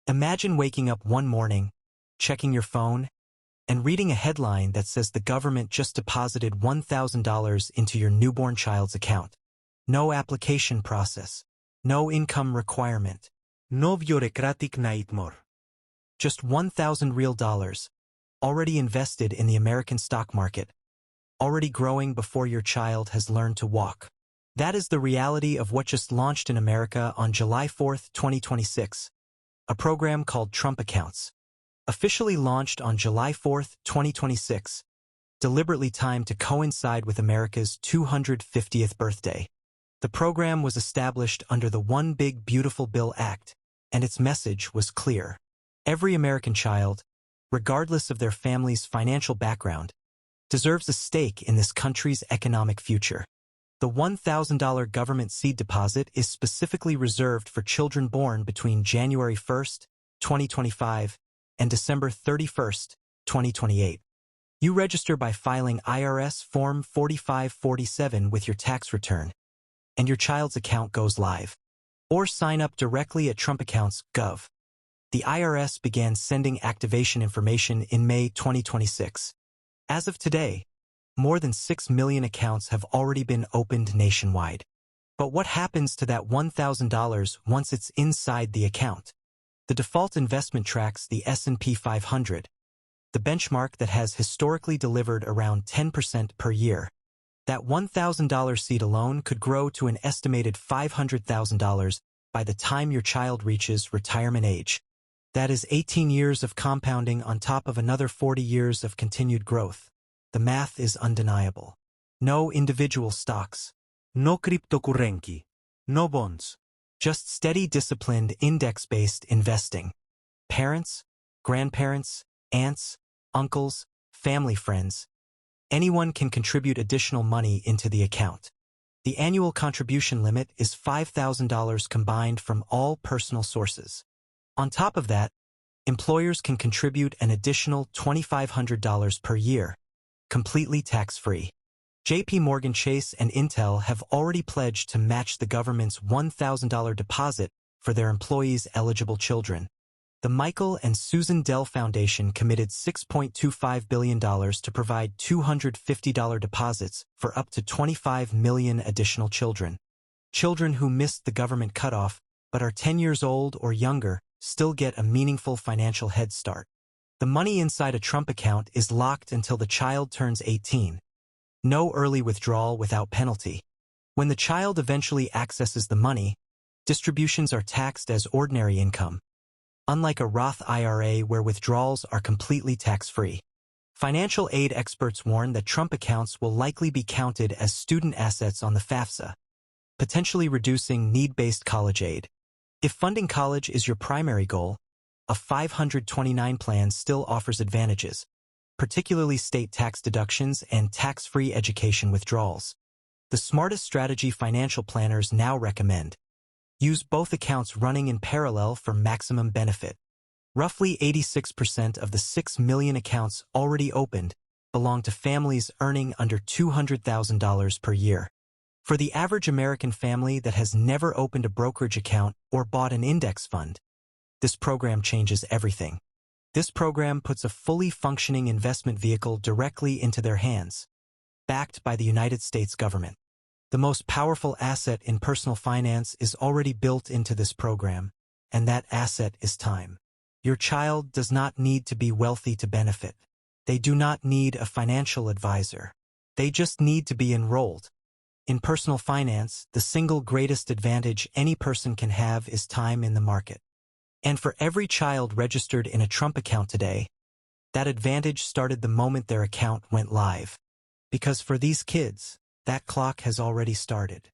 Imagine waking up one morning, checking your phone, and reading a headline that says the government just deposited $1,000 into your newborn child's account. No application process. No income requirement. No bureaucratic nightmare. Just 1,000 real dollars, already invested in the American stock market, already growing before your child has learned to walk. That is the reality of what just launched in America on July 4, 2026, a program called Trump Accounts. Officially launched on July 4, 2026, deliberately timed to coincide with America's 250th birthday. The program was established under the One Big Beautiful Bill Act, and its message was clear. Every American child, regardless of their family's financial background, deserves a stake in this country's economic future. The $1,000 government seed deposit is specifically reserved for children born between January 1, 2025, and December 31, 2028. You register by filing IRS Form 4547 with your tax return, and your child's account goes live. Or sign up directly at trumpaccounts.gov. The IRS began sending activation information in May 2026. As of today, more than 6 million accounts have already been opened nationwide. But what happens to that $1,000 once it's inside the account? The default investment tracks the S&P 500, the benchmark that has historically delivered around 10% per year. That $1,000 seed alone could grow to an estimated $500,000 by the time your child reaches retirement age. That is 18 years of compounding on top of another 40 years of continued growth. The math is undeniable. No individual stocks. No cryptocurrency. No bonds. Just steady, disciplined, index-based investing. Parents, grandparents, aunts, uncles, family friends. Anyone can contribute additional money into the account. The annual contribution limit is $5,000 combined from all personal sources. On top of that, employers can contribute an additional $2,500 per year, completely tax-free. JPMorgan Chase and Intel have already pledged to match the government's $1,000 deposit for their employees' eligible children. The Michael and Susan Dell Foundation committed $6.25 billion to provide $250 deposits for up to 25 million additional children. Children who missed the government cutoff but are 10 years old or younger still get a meaningful financial head start. The money inside a Trump account is locked until the child turns 18. No early withdrawal without penalty. When the child eventually accesses the money, distributions are taxed as ordinary income, unlike a Roth IRA where withdrawals are completely tax-free. Financial aid experts warn that Trump accounts will likely be counted as student assets on the FAFSA, potentially reducing need-based college aid. If funding college is your primary goal, a 529 plan still offers advantages, particularly state tax deductions and tax-free education withdrawals. The smartest strategy financial planners now recommend: use both accounts running in parallel for maximum benefit. Roughly 86% of the 6 million accounts already opened belong to families earning under $200,000 per year. For the average American family that has never opened a brokerage account or bought an index fund, this program changes everything. This program puts a fully functioning investment vehicle directly into their hands, backed by the United States government. The most powerful asset in personal finance is already built into this program, and that asset is time. Your child does not need to be wealthy to benefit. They do not need a financial advisor. They just need to be enrolled. In personal finance, the single greatest advantage any person can have is time in the market. And for every child registered in a Trump account today, that advantage started the moment their account went live. Because for these kids, that clock has already started.